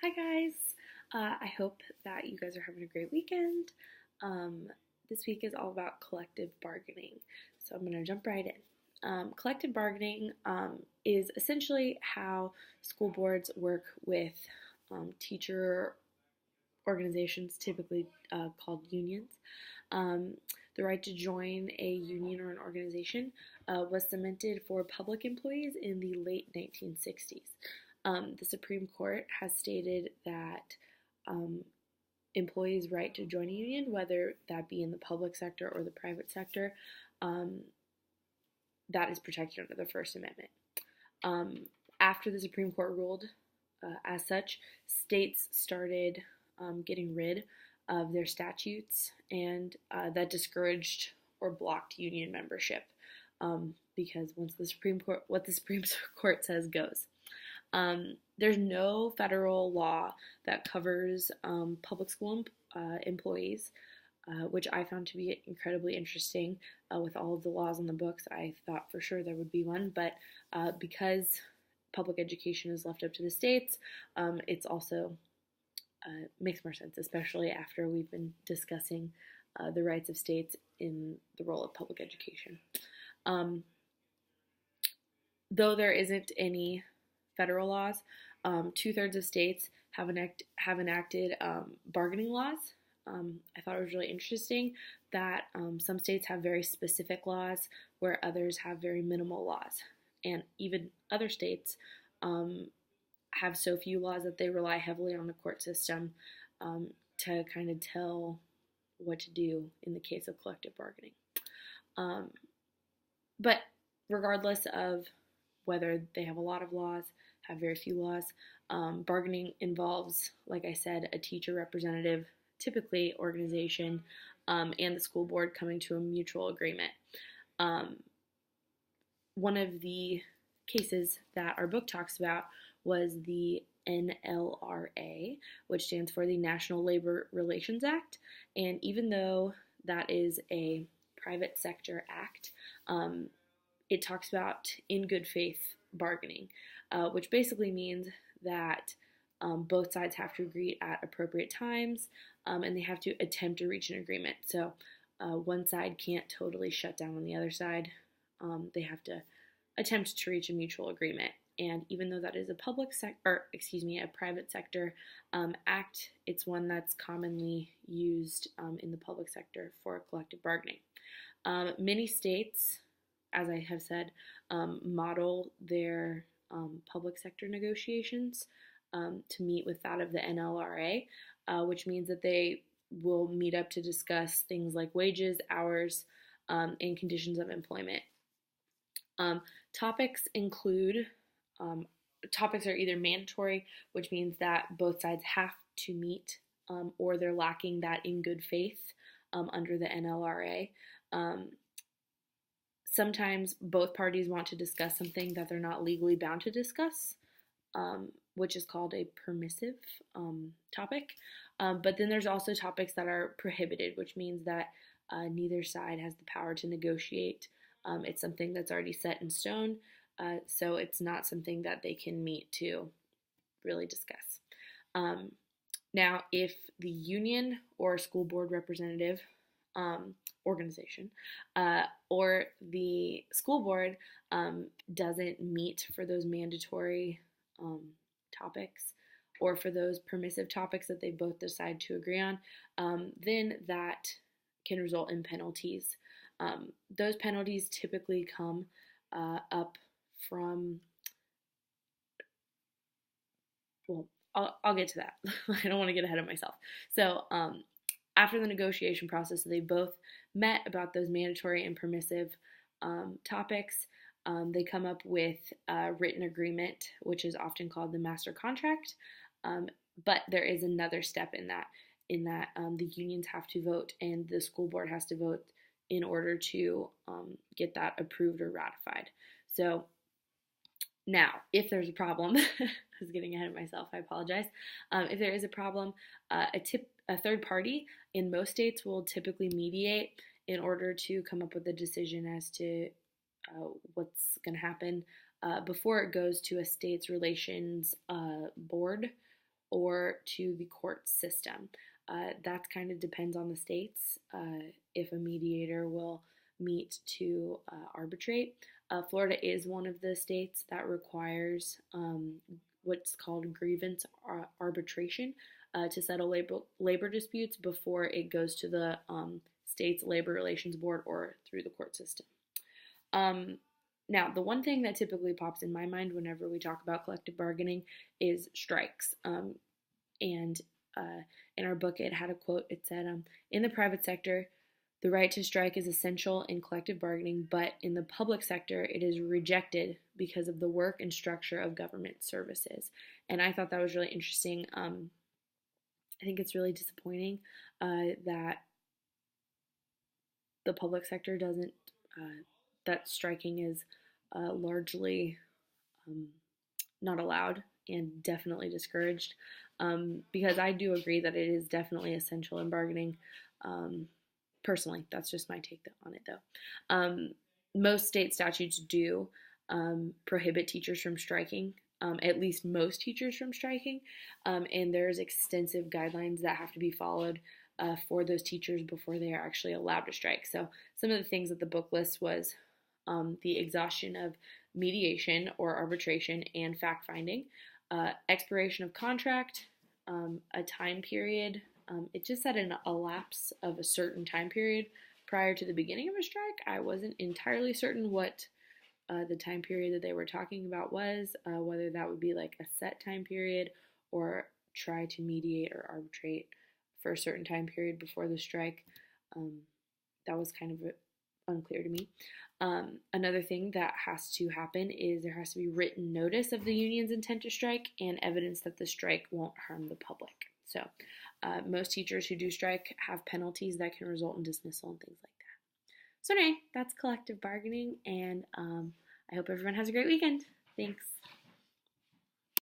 Hi guys. I hope that you guys are having a great weekend. This week is all about collective bargaining, so I'm going to jump right in. Collective bargaining is essentially how school boards work with teacher organizations, typically called unions. Um, the right to join a union or an organization was cemented for public employees in the late 1960s. The Supreme Court has stated that um, employees' right to join a union, whether that be in the public sector or the private sector, um, that is protected under the First Amendment. Um, After the Supreme Court ruled as such, states started getting rid of their statutes, and that discouraged or blocked union membership because once the Supreme Court, what the Supreme Court says goes. There's no federal law that covers public school employees, which I found to be incredibly interesting. With all of the laws on the books, I thought for sure there would be one, but because public education is left up to the states, it's also makes more sense, especially after we've been discussing the rights of states in the role of public education. Um, though there isn't any federal laws, 2/3 of states have enacted bargaining laws. I thought it was really interesting that some states have very specific laws where others have very minimal laws. And even other states have so few laws that they rely heavily on the court system to kind of tell what to do in the case of collective bargaining. Um, but regardless of whether they have a lot of laws, have very few laws, bargaining involves, like I said, a teacher representative, typically organization, and the school board coming to a mutual agreement. One of the cases that our book talks about was the NLRA, which stands for the National Labor Relations Act. And even though that is a private sector act, it talks about in good faith bargaining, which basically means that both sides have to agree at appropriate times and they have to attempt to reach an agreement. So one side can't totally shut down on the other side. They have to attempt to reach a mutual agreement. And even though that is a private sector act, it's one that's commonly used in the public sector for collective bargaining. Many states, as I have said, model their public sector negotiations to meet with that of the NLRA, which means that they will meet up to discuss things like wages, hours, and conditions of employment. Topics are either mandatory, which means that both sides have to meet, or they're lacking that in good faith under the NLRA. Sometimes both parties want to discuss something that they're not legally bound to discuss, which is called a permissive topic. But then there's also topics that are prohibited, which means that neither side has the power to negotiate. It's something that's already set in stone, so it's not something that they can meet to really discuss. Now, if the union or school board representative organization or the school board doesn't meet for those mandatory topics or for those permissive topics that they both decide to agree on, then that can result in penalties. Those penalties typically come up from, well, I'll get to that. I don't want to get ahead of myself. So after the negotiation process, they both met about those mandatory and permissive topics. They come up with a written agreement, which is often called the master contract. But there is another step in that the unions have to vote and the school board has to vote in order to get that approved or ratified. So now, if there's a problem, I was getting ahead of myself, I apologize. If there is a problem, a third party in most states will typically mediate in order to come up with a decision as to what's going to happen before it goes to a state's relations board, or to the court system. That kind of depends on the states if a mediator will meet to arbitrate. Florida is one of the states that requires what's called grievance arbitration to settle labor disputes before it goes to the state's labor relations board or through the court system. Now, the one thing that typically pops in my mind whenever we talk about collective bargaining is strikes. And in our book, it had a quote. It said, in the private sector, the right to strike is essential in collective bargaining, but in the public sector, it is rejected because of the work and structure of government services. And I thought that was really interesting. I think it's really disappointing that the public sector doesn't, that striking is largely not allowed and definitely discouraged, because I do agree that it is definitely essential in bargaining. Personally, that's just my take on it, though. Most state statutes do prohibit teachers from striking, at least most teachers from striking, and there's extensive guidelines that have to be followed for those teachers before they are actually allowed to strike. So some of the things that the book lists was the exhaustion of mediation or arbitration and fact-finding, expiration of contract, a time period. It just said a lapse of a certain time period prior to the beginning of a strike. I wasn't entirely certain what the time period that they were talking about was, whether that would be like a set time period or try to mediate or arbitrate for a certain time period before the strike. That was kind of unclear to me. Another thing that has to happen is there has to be written notice of the union's intent to strike and evidence that the strike won't harm the public. So most teachers who do strike have penalties that can result in dismissal and things like that. So anyway, that's collective bargaining, and I hope everyone has a great weekend. Thanks.